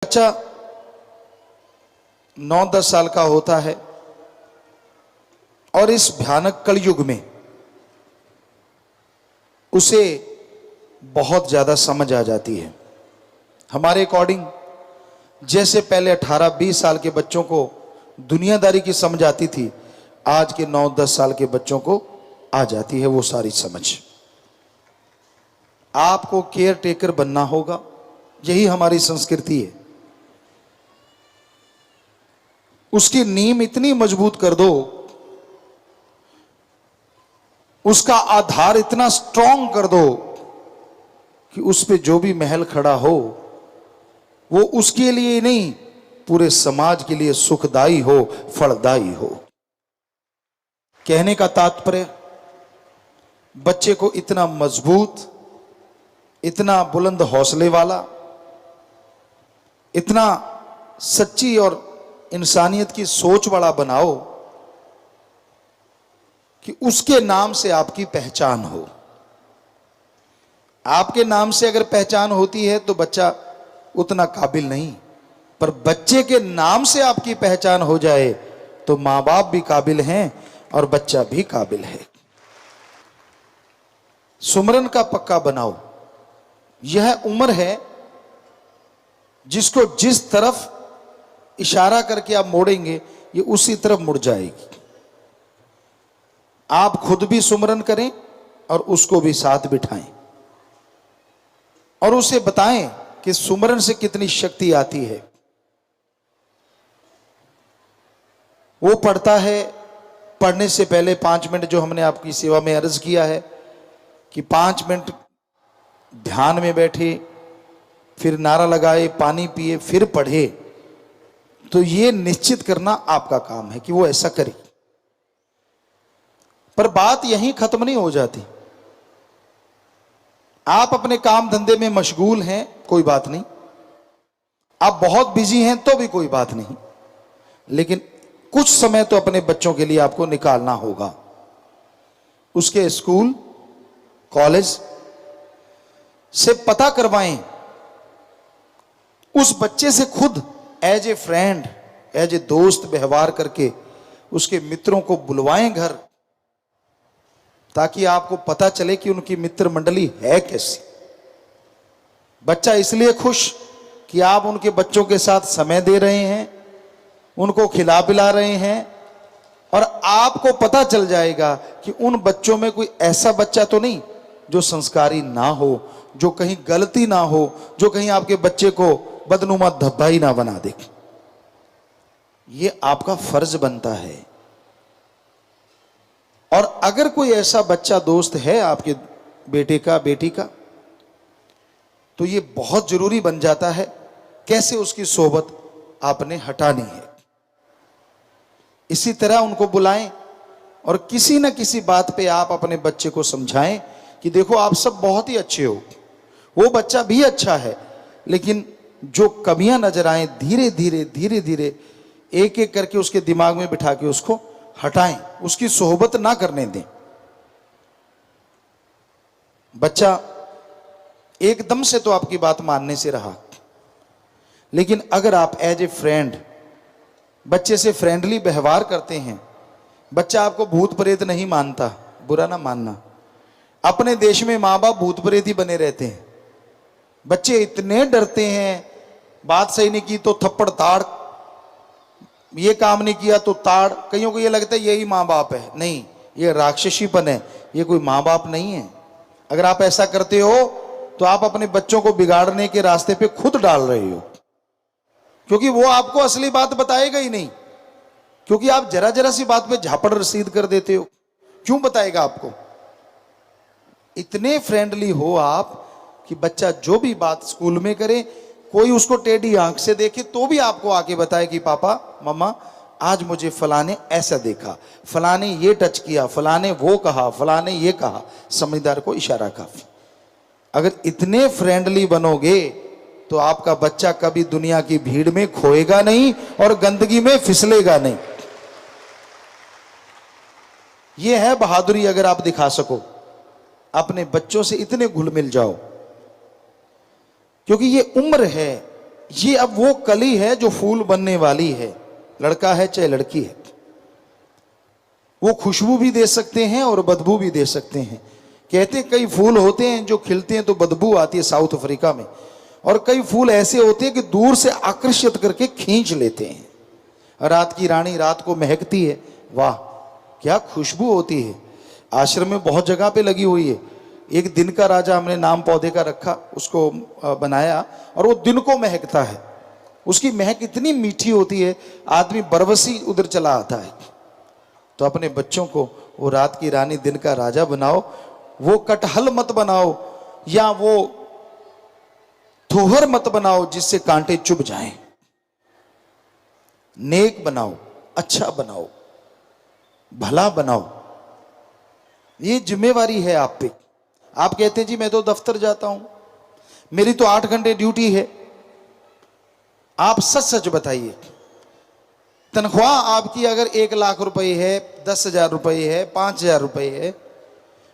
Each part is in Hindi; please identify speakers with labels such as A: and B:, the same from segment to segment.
A: बच्चा 9-10 साल का होता है और इस भयानक कलयुग में उसे बहुत ज्यादा समझ आ जाती है। हमारे अकॉर्डिंग जैसे पहले 18-20 साल के बच्चों को दुनियादारी की समझ आती थी, आज के 9-10 साल के बच्चों को आ जाती है वो सारी समझ। आपको केयर टेकर बनना होगा, यही हमारी संस्कृति है। उसकी नींव इतनी मजबूत कर दो, उसका आधार इतना स्ट्रांग कर दो कि उस पे जो भी महल खड़ा हो वो उसके लिए नहीं, पूरे समाज के लिए सुखदाई हो, फलदायी हो। कहने का तात्पर्य, बच्चे को इतना मजबूत, इतना बुलंद हौसले वाला, इतना सच्ची और इंसानियत की सोच वाला बनाओ कि उसके नाम से आपकी पहचान हो। आपके नाम से अगर पहचान होती है तो बच्चा उतना काबिल नहीं, पर बच्चे के नाम से आपकी पहचान हो जाए तो मां बाप भी काबिल हैं और बच्चा भी काबिल है। सुमरन का पक्का बनाओ। यह उम्र है जिसको जिस तरफ इशारा करके आप मोड़ेंगे ये उसी तरफ मुड़ जाएगी। आप खुद भी सुमरन करें और उसको भी साथ बिठाएं और उसे बताएं कि सुमरन से कितनी शक्ति आती है। वो पढ़ता है, पढ़ने से पहले 5 मिनट जो हमने आपकी सेवा में अर्ज किया है कि 5 मिनट ध्यान में बैठे, फिर नारा लगाए, पानी पिए, फिर पढ़े, तो ये निश्चित करना आपका काम है कि वो ऐसा करे। पर बात यहीं खत्म नहीं हो जाती। आप अपने काम धंधे में मशगूल हैं, कोई बात नहीं, आप बहुत बिजी हैं तो भी कोई बात नहीं, लेकिन कुछ समय तो अपने बच्चों के लिए आपको निकालना होगा। उसके स्कूल कॉलेज से पता करवाएं, उस बच्चे से खुद as a friend, as a दोस्त व्यवहार करके उसके मित्रों को बुलवाएं घर, ताकि आपको पता चले कि उनकी मित्र मंडली है कैसी। बच्चा इसलिए खुश कि आप उनके बच्चों के साथ समय दे रहे हैं, उनको खिला पिला रहे हैं, और आपको पता चल जाएगा कि उन बच्चों में कोई ऐसा बच्चा तो नहीं जो संस्कारी ना हो, जो कहीं गलती ना हो, जो कहीं आपके बच्चे को बदनुमा धब्बा ही ना बना दे। ये आपका फर्ज बनता है। और अगर कोई ऐसा बच्चा दोस्त है आपके बेटे का, बेटी का, तो ये बहुत जरूरी बन जाता है कैसे उसकी सोबत आपने हटानी है। इसी तरह उनको बुलाएं और किसी न किसी बात पे आप अपने बच्चे को समझाएं कि देखो आप सब बहुत ही अच्छे हो, वो बच्चा भी अच्छा है, लेकिन जो कमियां नजर आए धीरे धीरे धीरे धीरे एक एक करके उसके दिमाग में बिठा के उसको हटाएं, उसकी सोहबत ना करने दें। बच्चा एकदम से तो आपकी बात मानने से रहा, लेकिन अगर आप एज ए फ्रेंड बच्चे से फ्रेंडली व्यवहार करते हैं, बच्चा आपको भूत प्रेत नहीं मानता, बुरा ना मानना। अपने देश में माँ बाप भूत प्रेत ही बने रहते हैं। बच्चे इतने डरते हैं, बात सही नहीं की तो थप्पड़ ताड़, ये काम नहीं किया तो ताड़। कईयों को ये लगता है यही माँ बाप है, नहीं, ये राक्षसीपन है, ये कोई माँ बाप नहीं है। अगर आप ऐसा करते हो तो आप अपने बच्चों को बिगाड़ने के रास्ते पे खुद डाल रहे हो, क्योंकि वो आपको असली बात बताएगा ही नहीं, क्योंकि आप जरा जरा सी बात पे झापड़ रसीद कर देते हो। क्यों बताएगा आपको? इतने फ्रेंडली हो आप कि बच्चा जो भी बात स्कूल में करे, कोई उसको टेढ़ी आंख से देखे तो भी आपको आके बताए कि पापा मम्मा आज मुझे फलाने ऐसा देखा, फलाने ये टच किया, फलाने वो कहा, फलाने ये कहा। समझदार को इशारा काफी। अगर इतने फ्रेंडली बनोगे तो आपका बच्चा कभी दुनिया की भीड़ में खोएगा नहीं और गंदगी में फिसलेगा नहीं। यह है बहादुरी। अगर आप दिखा सको, अपने बच्चों से इतने घुल मिल जाओ, क्योंकि ये उम्र है ये अब वो कली है जो फूल बनने वाली है, लड़का है चाहे लड़की है। वो खुशबू भी दे सकते हैं और बदबू भी दे सकते हैं। कहते हैं कई फूल होते हैं जो खिलते हैं तो बदबू आती है साउथ अफ्रीका में, और कई फूल ऐसे होते हैं कि दूर से आकर्षित करके खींच लेते हैं। रात की रानी रात को महकती है, वाह क्या खुशबू होती है। आश्रम में बहुत जगह पे लगी हुई है। एक दिन का राजा हमने नाम पौधे का रखा, उसको बनाया, और वो दिन को महकता है। उसकी महक इतनी मीठी होती है, आदमी बरवसी उधर चला आता है। तो अपने बच्चों को वो रात की रानी दिन का राजा बनाओ। वो कटहल मत बनाओ या वो थोहर मत बनाओ जिससे कांटे चुभ जाएं। नेक बनाओ, अच्छा बनाओ, भला बनाओ। ये जिम्मेवारी है आप पे। आप कहते हैं जी मैं तो दफ्तर जाता हूं, मेरी तो 8 घंटे ड्यूटी है। आप सच सच बताइए, तनख्वाह आपकी अगर 1 लाख रुपए है, 10,000 रुपए है, 5,000 रुपए है,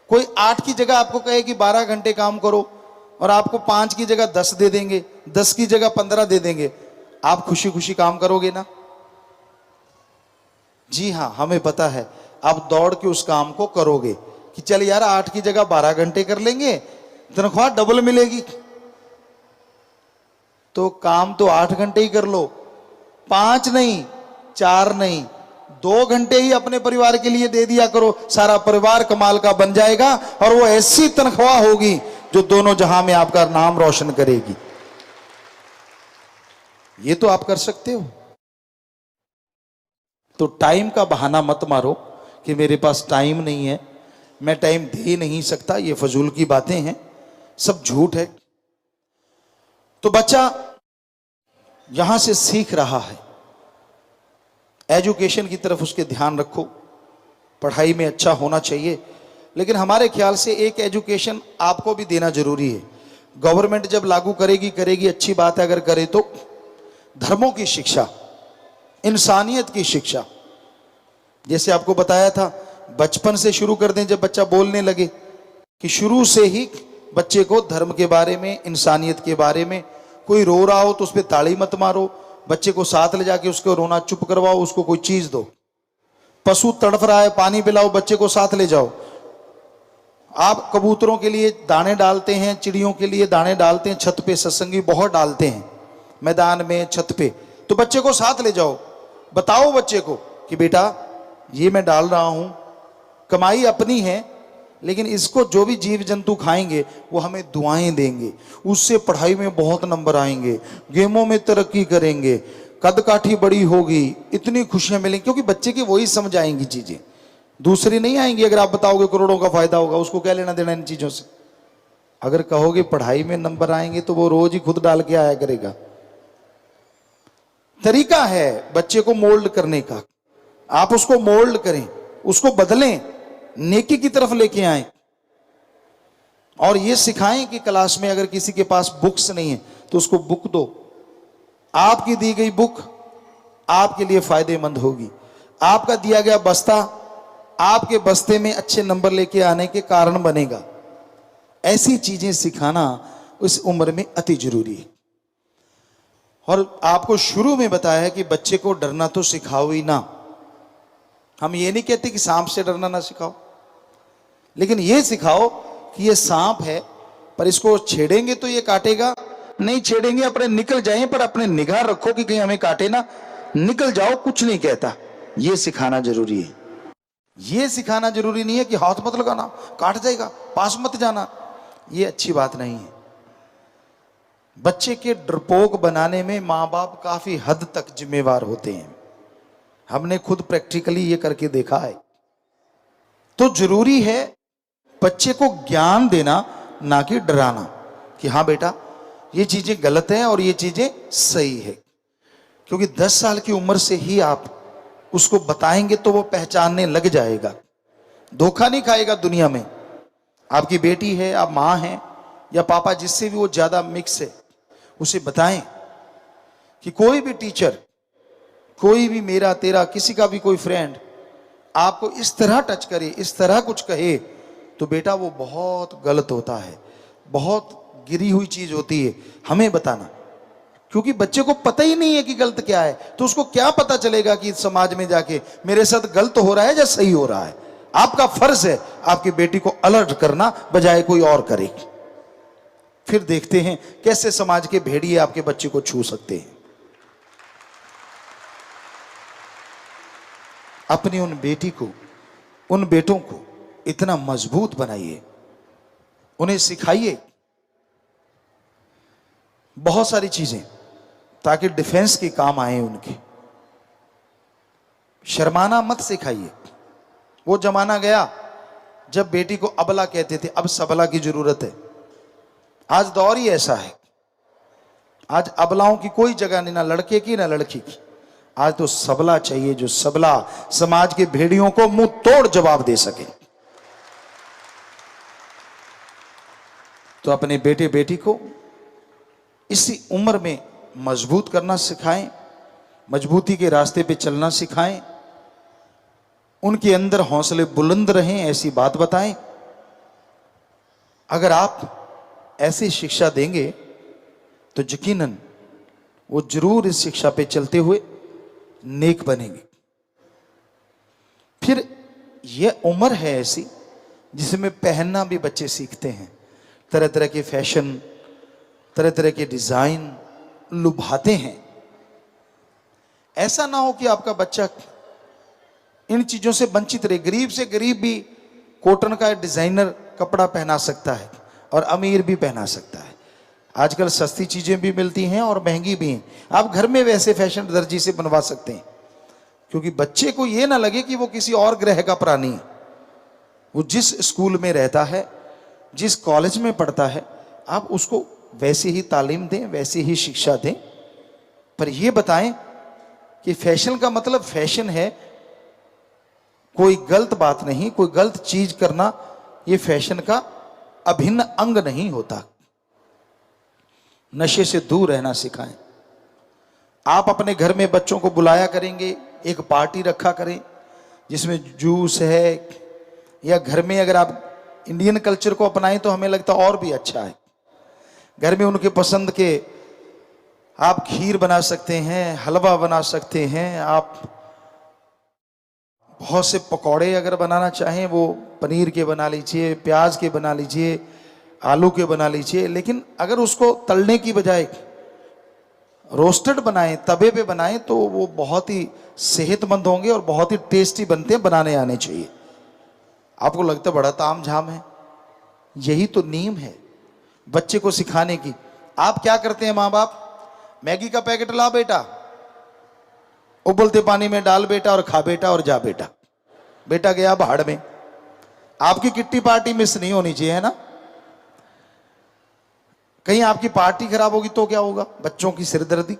A: कोई 8 की जगह आपको कहे कि 12 घंटे काम करो और आपको 5 की जगह 10 दे देंगे, 10 की जगह 15 दे देंगे, आप खुशी खुशी काम करोगे ना? जी हाँ, हमें पता है आप दौड़ के उस काम को करोगे कि चल यार 8 की जगह 12 घंटे कर लेंगे, तनख्वाह डबल मिलेगी। तो काम तो 8 घंटे ही कर लो, 5 नहीं, 4 नहीं, 2 घंटे ही अपने परिवार के लिए दे दिया करो। सारा परिवार कमाल का बन जाएगा और वो ऐसी तनख्वाह होगी जो दोनों जहां में आपका नाम रोशन करेगी। ये तो आप कर सकते हो। तो टाइम का बहाना मत मारो कि मेरे पास टाइम नहीं है, मैं टाइम दे नहीं सकता। ये फजूल की बातें हैं, सब झूठ है। तो बच्चा यहां से सीख रहा है, एजुकेशन की तरफ उसके ध्यान रखो, पढ़ाई में अच्छा होना चाहिए। लेकिन हमारे ख्याल से एक एजुकेशन आपको भी देना जरूरी है। गवर्नमेंट जब लागू करेगी अच्छी बात है, अगर करे तो धर्मों की शिक्षा, इंसानियत की शिक्षा। जैसे आपको बताया था, बचपन से शुरू कर दें, जब बच्चा बोलने लगे कि शुरू से ही बच्चे को धर्म के बारे में, इंसानियत के बारे में। कोई रो रहा हो तो उस पर ताली मत मारो, बच्चे को साथ ले जाके उसको रोना चुप करवाओ, उसको कोई चीज दो। पशु तड़फ रहा है, पानी पिलाओ, बच्चे को साथ ले जाओ। आप कबूतरों के लिए दाने डालते हैं, चिड़ियों के लिए दाने डालते हैं, छत पे सत्संगी बहुत डालते हैं, मैदान में, छत पे, तो बच्चे को साथ ले जाओ। बताओ बच्चे को कि बेटा ये मैं डाल रहा हूं, कमाई अपनी है, लेकिन इसको जो भी जीव जंतु खाएंगे वो हमें दुआएं देंगे, उससे पढ़ाई में बहुत नंबर आएंगे, गेमों में तरक्की करेंगे, कद काठी बड़ी होगी, इतनी खुशियां मिलेंगी। क्योंकि बच्चे की वही समझ आएंगी चीजें, दूसरी नहीं आएंगी। अगर आप बताओगे करोड़ों का फायदा होगा, उसको क्या लेना देना इन चीजों से। अगर कहोगे पढ़ाई में नंबर आएंगे तो वो रोज ही खुद डाल के आया करेगा। तरीका है बच्चे को मोल्ड करने का, आप उसको मोल्ड करें, उसको बदलें, नेकी की तरफ लेके आए। और ये सिखाएं कि क्लास में अगर किसी के पास बुक्स नहीं है तो उसको बुक दो। आपकी दी गई बुक आपके लिए फायदेमंद होगी। आपका दिया गया बस्ता आपके बस्ते में अच्छे नंबर लेके आने के कारण बनेगा। ऐसी चीजें सिखाना उस उम्र में अति जरूरी है। और आपको शुरू में बताया है कि बच्चे को डरना तो सिखाओ ही ना। हम ये नहीं कहते कि सांप से डरना ना सिखाओ, लेकिन ये सिखाओ कि ये सांप है, पर इसको छेड़ेंगे तो ये काटेगा, नहीं छेड़ेंगे अपने निकल जाएं, पर अपने निगाह रखो कि कहीं हमें काटे ना, निकल जाओ, कुछ नहीं कहता। ये सिखाना जरूरी है। ये सिखाना जरूरी नहीं है कि हाथ मत लगाना, काट जाएगा, पास मत जाना। ये अच्छी बात नहीं है। बच्चे के डरपोक बनाने में माँ बाप काफी हद तक जिम्मेवार होते हैं। हमने खुद प्रैक्टिकली ये करके देखा है। तो जरूरी है बच्चे को ज्ञान देना, ना कि डराना कि हाँ बेटा ये चीजें गलत हैं और ये चीजें सही है। क्योंकि 10 साल की उम्र से ही आप उसको बताएंगे तो वो पहचानने लग जाएगा, धोखा नहीं खाएगा दुनिया में। आपकी बेटी है, आप माँ हैं या पापा, जिससे भी वो ज्यादा मिक्स है, उसे बताएं कि कोई भी टीचर, कोई भी मेरा तेरा किसी का भी कोई फ्रेंड आपको इस तरह टच करे, इस तरह कुछ कहे, तो बेटा वो बहुत गलत होता है, बहुत गिरी हुई चीज होती है। हमें बताना, क्योंकि बच्चे को पता ही नहीं है कि गलत क्या है, तो उसको क्या पता चलेगा कि समाज में जाके मेरे साथ गलत हो रहा है या सही हो रहा है। आपका फर्ज है आपकी बेटी को अलर्ट करना, बजाय कोई और करे। फिर देखते हैं कैसे समाज के भेड़िए आपके बच्चे को छू सकते हैं। अपनी उन बेटी को, उन बेटों को इतना मजबूत बनाइए, उन्हें सिखाइए बहुत सारी चीजें, ताकि डिफेंस के काम आए उनके। शर्माना मत सिखाइए। वो जमाना गया जब बेटी को अबला कहते थे, अब सबला की जरूरत है। आज दौर ही ऐसा है, आज अबलाओं की कोई जगह नहीं, ना लड़के की ना लड़की की। आज तो सबला चाहिए, जो सबला समाज के भेड़ियों को मुंह तोड़ जवाब दे सके। तो अपने बेटे बेटी को इसी उम्र में मजबूत करना सिखाएं, मजबूती के रास्ते पे चलना सिखाएं, उनके अंदर हौसले बुलंद रहें, ऐसी बात बताएं। अगर आप ऐसी शिक्षा देंगे तो यकीनन वो जरूर इस शिक्षा पे चलते हुए नेक बनेंगे। फिर यह उम्र है ऐसी जिसमें पहनना भी बच्चे सीखते हैं, तरह तरह के फैशन, तरह तरह के डिजाइन लुभाते हैं। ऐसा ना हो कि आपका बच्चा इन चीजों से वंचित रहे। गरीब से गरीब भी कॉटन का डिजाइनर कपड़ा पहना सकता है और अमीर भी पहना सकता है। आजकल सस्ती चीजें भी मिलती हैं और महंगी भी हैं। आप घर में वैसे फैशन दर्जी से बनवा सकते हैं, क्योंकि बच्चे को यह ना लगे कि वो किसी और ग्रह का प्राणी है। वो जिस स्कूल में रहता है, जिस कॉलेज में पढ़ता है, आप उसको वैसी ही तालीम दें, वैसी ही शिक्षा दें। पर यह बताएं कि फैशन का मतलब फैशन है, कोई गलत बात नहीं, कोई गलत चीज करना यह फैशन का अभिन्न अंग नहीं होता। नशे से दूर रहना सिखाएं। आप अपने घर में बच्चों को बुलाया करेंगे, एक पार्टी रखा करें जिसमें जूस है, या घर में अगर आप इंडियन कल्चर को अपनाएं तो हमें लगता और भी अच्छा है। घर में उनके पसंद के आप खीर बना सकते हैं, हलवा बना सकते हैं, आप बहुत से पकौड़े अगर बनाना चाहें वो पनीर के बना लीजिए, प्याज के बना लीजिए, आलू के बना लीजिए। लेकिन अगर उसको तलने की बजाय रोस्टेड बनाएं, तवे पे बनाएं, तो वो बहुत ही सेहतमंद होंगे और बहुत ही टेस्टी बनते हैं, बनाने आने चाहिए। आपको लगता है बड़ा ताम झाम है, यही तो नीम है बच्चे को सिखाने की। आप क्या करते हैं माँ बाप? मैगी का पैकेट ला बेटा, उबलते पानी में डाल बेटा और खा बेटा और जा बेटा। बेटा गया भाड़ में। आपकी किट्टी पार्टी मिस नहीं होनी चाहिए, है ना? कहीं आपकी पार्टी खराब होगी तो क्या होगा? बच्चों की सिरदर्दी।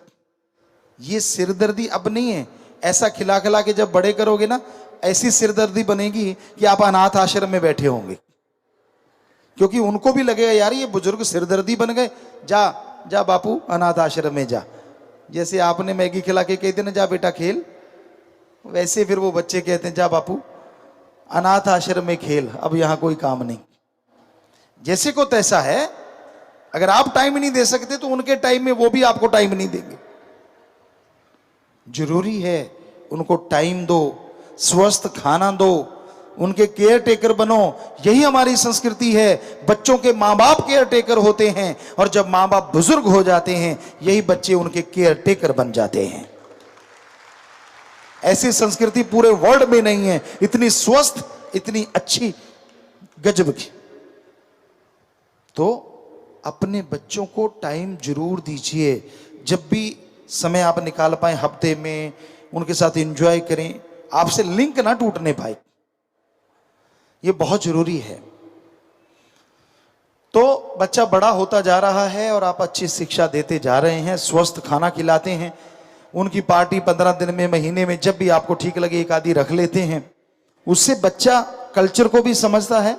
A: ये सिरदर्दी अब नहीं है, ऐसा खिला खिला के जब बड़े करोगे ना, ऐसी सिरदर्दी बनेगी कि आप अनाथ आश्रम में बैठे होंगे। क्योंकि उनको भी लगेगा यार ये बुजुर्ग सिरदर्दी बन गए, जा जा बापू अनाथ आश्रम में जा। जैसे आपने मैगी खिला के कहते ना जा बेटा खेल, वैसे फिर वो बच्चे कहते हैं जा बापू अनाथ आश्रम में खेल, अब यहां कोई काम नहीं। जैसे को तैसा है, अगर आप टाइम नहीं दे सकते तो उनके टाइम में वो भी आपको टाइम नहीं देंगे। जरूरी है उनको टाइम दो, स्वस्थ खाना दो, उनके केयर टेकर बनो। यही हमारी संस्कृति है। बच्चों के माँ बाप केयर टेकर होते हैं, और जब माँ बाप बुजुर्ग हो जाते हैं यही बच्चे उनके केयर टेकर बन जाते हैं। ऐसी संस्कृति पूरे वर्ल्ड में नहीं है, इतनी स्वस्थ, इतनी अच्छी, गजब की। तो अपने बच्चों को टाइम जरूर दीजिए। जब भी समय आप निकाल पाए हफ्ते में, उनके साथ एंजॉय करें, आपसे लिंक ना टूटने पाए, ये बहुत जरूरी है। तो बच्चा बड़ा होता जा रहा है और आप अच्छी शिक्षा देते जा रहे हैं, स्वस्थ खाना खिलाते हैं, उनकी पार्टी 15 दिन में, महीने में, जब भी आपको ठीक लगे एक आधी रख लेते हैं। उससे बच्चा कल्चर को भी समझता है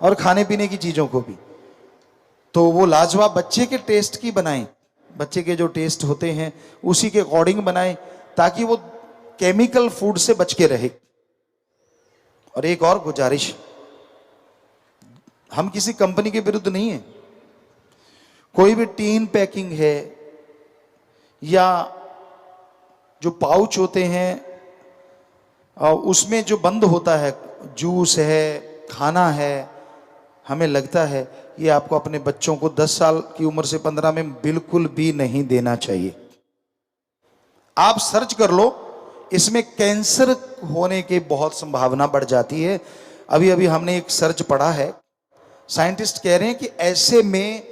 A: और खाने पीने की चीजों को भी। तो वो लाजवाब बच्चे के टेस्ट की बनाएं, बच्चे के जो टेस्ट होते हैं उसी के अकॉर्डिंग बनाएं, ताकि वो केमिकल फूड से बच के रहे। और एक और गुजारिश, हम किसी कंपनी के विरुद्ध नहीं है, कोई भी टीन पैकिंग है या जो पाउच होते हैं उसमें जो बंद होता है, जूस है, खाना है, हमें लगता है ये आपको अपने बच्चों को 10 साल की उम्र से 15 में बिल्कुल भी नहीं देना चाहिए। आप सर्च कर लो, इसमें कैंसर होने की बहुत संभावना बढ़ जाती है। अभी अभी हमने एक सर्च पढ़ा है, साइंटिस्ट कह रहे हैं कि ऐसे में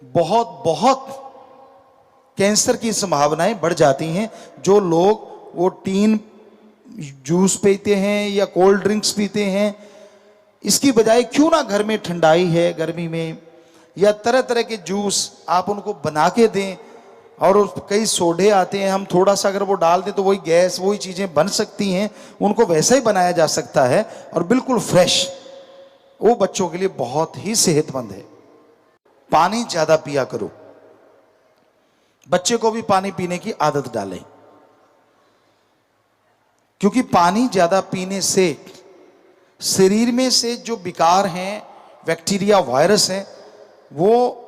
A: बहुत बहुत कैंसर की संभावनाएं बढ़ जाती हैं। जो लोग वो टीन जूस पीते हैं या कोल्ड ड्रिंक्स पीते हैं, इसकी बजाय क्यों ना घर में ठंडाई है गर्मी में, या तरह तरह के जूस आप उनको बना के दें। और कई सोडे आते हैं, हम थोड़ा सा अगर वो डाल दें तो वही गैस, वही चीज़ें बन सकती हैं, उनको वैसा ही बनाया जा सकता है और बिल्कुल फ्रेश। वो बच्चों के लिए बहुत ही सेहतमंद है। पानी ज़्यादा पिया करो, बच्चे को भी पानी पीने की आदत डालें, क्योंकि पानी ज़्यादा पीने से शरीर में से जो विकार हैं, बैक्टीरिया, वायरस हैं, वो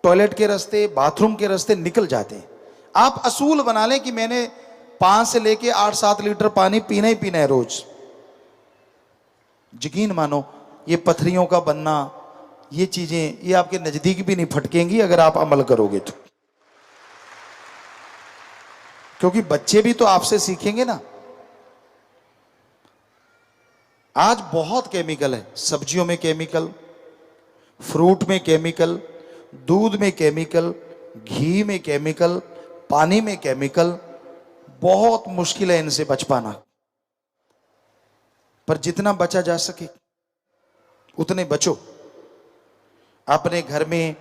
A: टॉयलेट के रास्ते, बाथरूम के रास्ते निकल जाते हैं। आप असूल बना लें कि मैंने 5 से लेके 8-7 लीटर पानी पीना ही पीना है रोज। यकीन मानो ये पथरियों का बनना, ये चीजें, ये आपके नजदीक भी नहीं फटकेंगी अगर आप अमल करोगे तो। क्योंकि बच्चे भी तो आपसे सीखेंगे ना। आज बहुत केमिकल है, सब्जियों में केमिकल, फ्रूट में केमिकल, दूध में केमिकल, घी में केमिकल, पानी में केमिकल। बहुत मुश्किल है इनसे बच पाना, पर जितना बचा जा सके उतने बचो। अपने घर में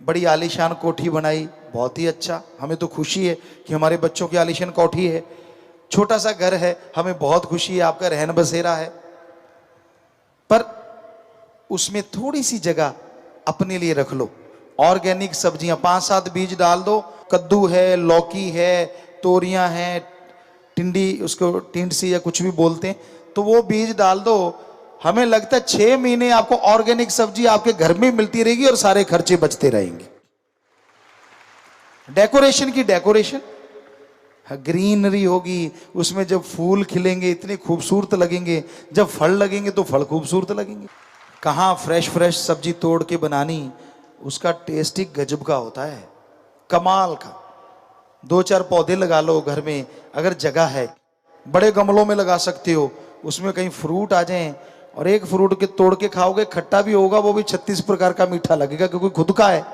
A: बड़ी आलीशान कोठी बनाई, बहुत ही अच्छा, हमें तो खुशी है कि हमारे बच्चों की आलीशान कोठी है। छोटा सा घर है, हमें बहुत खुशी है, आपका रहन बसेरा है, पर उसमें थोड़ी सी जगह अपने लिए रख लो। ऑर्गेनिक सब्जियां 5-7 बीज डाल दो, कद्दू है, लौकी है, तोरियां हैं, टिंडी, उसको टिंडसी या कुछ भी बोलते हैं, तो वो बीज डाल दो। हमें लगता है 6 महीने आपको ऑर्गेनिक सब्जी आपके घर में मिलती रहेगी और सारे खर्चे बचते रहेंगे। डेकोरेशन की डेकोरेशन, ग्रीनरी होगी, उसमें जब फूल खिलेंगे इतने खूबसूरत लगेंगे, जब फल लगेंगे तो फल खूबसूरत लगेंगे। कहाँ फ्रेश फ्रेश सब्जी तोड़ के बनानी, उसका टेस्ट ही गजब का होता है, कमाल का। 2-4 पौधे लगा लो घर में, अगर जगह है, बड़े गमलों में लगा सकते हो, उसमें कहीं फ्रूट आ जाएं और एक फ्रूट के तोड़ के खाओगे, खट्टा भी होगा, वो भी 36 प्रकार का मीठा लगेगा, क्योंकि खुद का है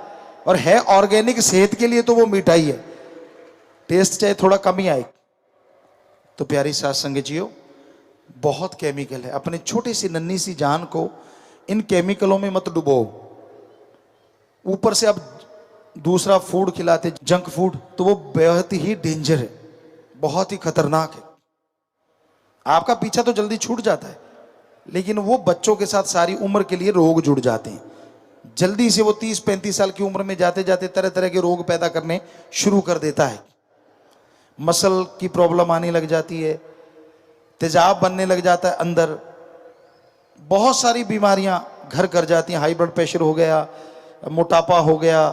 A: और है ऑर्गेनिक, सेहत के लिए तो वो मीठा ही है, टेस्ट चाहे थोड़ा कम ही आए। तो प्यारी साथ संगतियों, बहुत केमिकल है, अपने छोटी सी नन्ही सी जान को इन केमिकलों में मत डुबो। ऊपर से अब दूसरा फूड खिलाते, जंक फूड, तो वो बेहद ही डेंजर है, बहुत ही खतरनाक है। आपका पीछा तो जल्दी छूट जाता है, लेकिन वो बच्चों के साथ सारी उम्र के लिए रोग जुड़ जाते हैं। जल्दी से वो 30-35 साल की उम्र में जाते जाते तरह तरह के रोग पैदा करने शुरू कर देता है। मसल की प्रॉब्लम आने लग जाती है, तेजाब बनने लग जाता है अंदर, बहुत सारी बीमारियां घर कर जाती हैं। हाई ब्लड प्रेशर हो गया, मोटापा हो गया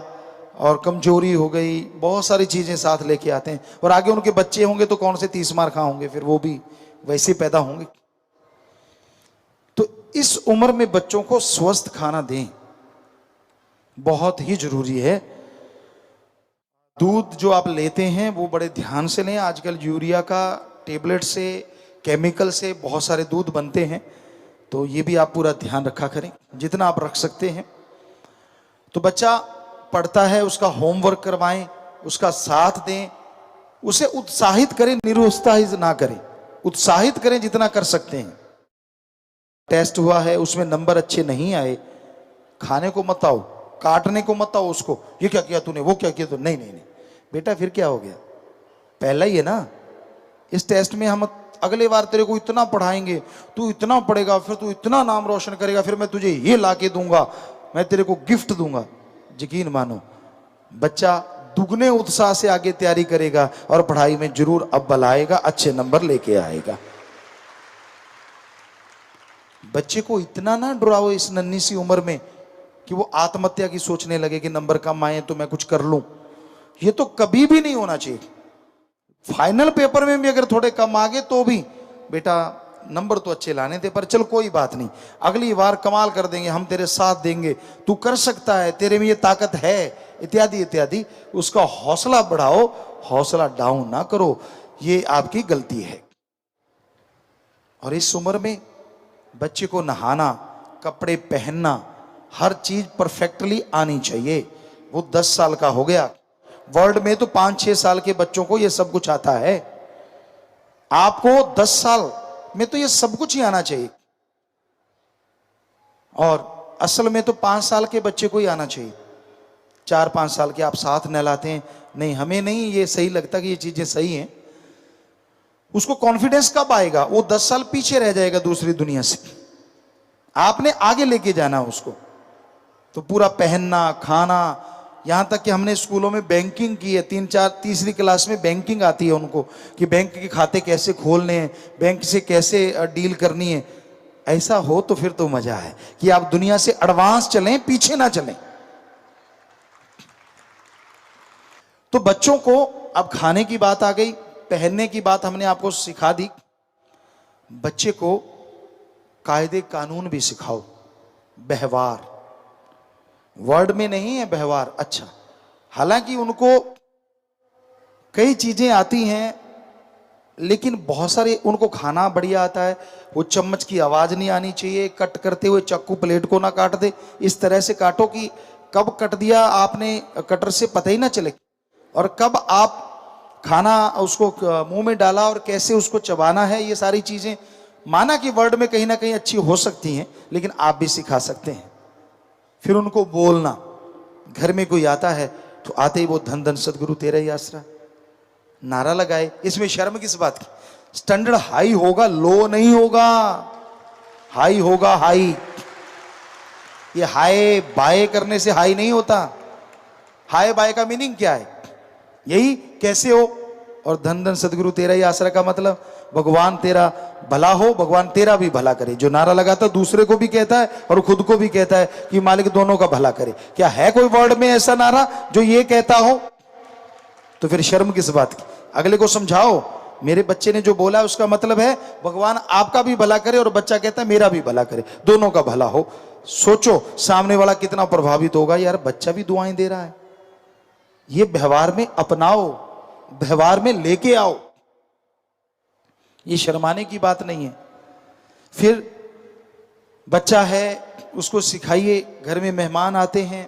A: और कमजोरी हो गई, बहुत सारी चीजें साथ लेके आते हैं। और आगे उनके बच्चे होंगे तो कौन से 30 मार खा होंगे, फिर वो भी वैसे पैदा होंगे। तो इस उम्र में बच्चों को स्वस्थ खाना दें, बहुत ही जरूरी है। दूध जो आप लेते हैं वो बड़े ध्यान से लें। आजकल यूरिया का टेबलेट से, केमिकल से बहुत सारे दूध बनते हैं, तो ये भी आप पूरा ध्यान रखा करें, जितना आप रख सकते हैं। तो बच्चा पढ़ता है, उसका होमवर्क करवाएं, उसका साथ दें, उसे उत्साहित करें, निरुत्साहित ना करें, उत्साहित करें जितना कर सकते हैं। टेस्ट हुआ है, उसमें नंबर अच्छे नहीं आए, खाने को मत आओ, काटने को मत आओ उसको, ये क्या किया तूने, वो क्या किया तूने, नहीं नहीं नहीं बेटा, फिर क्या हो गया, पहला ही है ना। इस टेस्ट में हम अगले बार तेरे को इतना पढ़ाएंगे, तू इतना पढ़ेगा, फिर तू इतना नाम रोशन करेगा, फिर मैं तुझे ये ला के दूंगा, मैं तेरे को गिफ्ट दूंगा। यकीन मानो बच्चा दुगने उत्साह से आगे तैयारी करेगा और पढ़ाई में जरूर अव्वल आएगा, अच्छे नंबर लेके आएगा। बच्चे को इतना ना डराओ इस नन्ही सी उम्र में कि वो आत्महत्या की सोचने लगे कि नंबर कम आए तो मैं कुछ कर लूं। ये तो कभी भी नहीं होना चाहिए। फाइनल पेपर में भी अगर थोड़े कम आ गए तो भी बेटा नंबर तो अच्छे लाने थे, पर चल कोई बात नहीं, अगली बार कमाल कर देंगे, हम तेरे साथ देंगे, तू कर सकता है, तेरे में ये ताकत है, इत्यादि इत्यादि। उसका हौसला बढ़ाओ, हौसला डाउन ना करो, ये आपकी गलती है। और इस उम्र में बच्चे को नहाना, कपड़े पहनना, हर चीज परफेक्टली आनी चाहिए। वो 10 साल का हो गया, वर्ल्ड में तो 5-6 साल के बच्चों को ये सब कुछ आता है। आपको 10 साल में तो ये सब कुछ ही आना चाहिए, और असल में तो 5 साल के बच्चे को ही आना चाहिए। 4-5 साल के आप साथ नहलाते हैं, नहीं हमें नहीं ये सही लगता कि ये चीजें सही हैं, उसको कॉन्फिडेंस कब आएगा? वो 10 साल पीछे रह जाएगा दूसरी दुनिया से, आपने आगे लेके जाना उसको। तो पूरा पहनना, खाना, यहां तक कि हमने स्कूलों में बैंकिंग की है, 3-4 क्लास में बैंकिंग आती है उनको कि बैंक के खाते कैसे खोलने हैं, बैंक से कैसे डील करनी है। ऐसा हो तो फिर तो मजा है कि आप दुनिया से एडवांस चलें, पीछे ना चलें। तो बच्चों को अब खाने की बात आ गई, पहनने की बात हमने आपको सिखा दी, बच्चे को कायदे कानून भी सिखाओ। व्यवहार, वर्ड में नहीं है व्यवहार, अच्छा, हालांकि उनको कई चीजें आती हैं, लेकिन बहुत सारे उनको खाना बढ़िया आता है। वो चम्मच की आवाज नहीं आनी चाहिए, कट करते हुए चाकू प्लेट को ना काट दे, इस तरह से काटो कि कब कट दिया आपने कटर से पता ही ना चले, और कब आप खाना उसको मुंह में डाला और कैसे उसको चबाना है। ये सारी चीजें माना कि वर्ड में कहीं ना कहीं अच्छी हो सकती हैं, लेकिन आप भी सिखा सकते हैं। फिर उनको बोलना, घर में कोई आता है तो आते ही वो धन धन सदगुरु तेरा ही आसरा नारा लगाए। इसमें शर्म किस बात की? स्टैंडर्ड हाई होगा, लो नहीं होगा, हाई होगा, हाई। ये हाय बाय करने से हाई नहीं होता। हाय बाय का मीनिंग क्या है? यही कैसे हो, और धन धन सदगुरु तेरा ही आसरा का मतलब भगवान तेरा भला हो, भगवान तेरा भी भला करे। जो नारा लगाता दूसरे को भी कहता है और खुद को भी कहता है कि मालिक दोनों का भला करे। क्या है कोई वर्ड में ऐसा नारा जो ये कहता हो? तो फिर शर्म किस बात की? अगले को समझाओ, मेरे बच्चे ने जो बोला है उसका मतलब है भगवान आपका भी भला करे, और बच्चा कहता है मेरा भी भला करे, दोनों का भला हो। सोचो सामने वाला कितना प्रभावित होगा, यार बच्चा भी दुआएं दे रहा है। ये व्यवहार में अपनाओ, व्यवहार में लेके आओ, ये शर्माने की बात नहीं है। फिर बच्चा है, उसको सिखाइए, घर में मेहमान आते हैं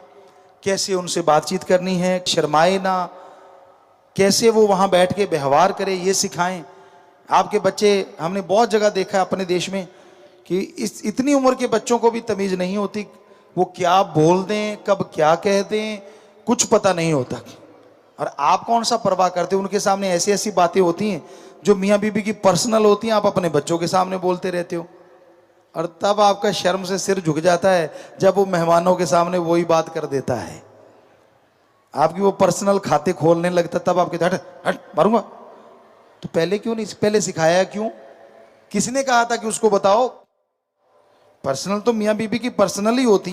A: कैसे उनसे बातचीत करनी है, शर्माए ना, कैसे वो वहां बैठ के व्यवहार करे, ये सिखाएं। आपके बच्चे, हमने बहुत जगह देखा है अपने देश में कि इस इतनी उम्र के बच्चों को भी तमीज नहीं होती, वो क्या बोल दें, कब क्या कह दें, कुछ पता नहीं होता। और आप कौन सा परवाह करते हो? उनके सामने ऐसी ऐसी बातें होती हैं जो मियाँ बीबी की पर्सनल होती हैं, आप अपने बच्चों के सामने बोलते रहते हो, और तब आपका शर्म से सिर झुक जाता है जब वो मेहमानों के सामने वही बात कर देता है। आपकी वो पर्सनल खाते खोलने लगता, तब आपके हट हट मारूंगा। तो पहले क्यों नहीं, पहले सिखाया क्यों? किसने कहा था कि उसको बताओ? पर्सनल तो मियाँ बीबी की पर्सनल ही होती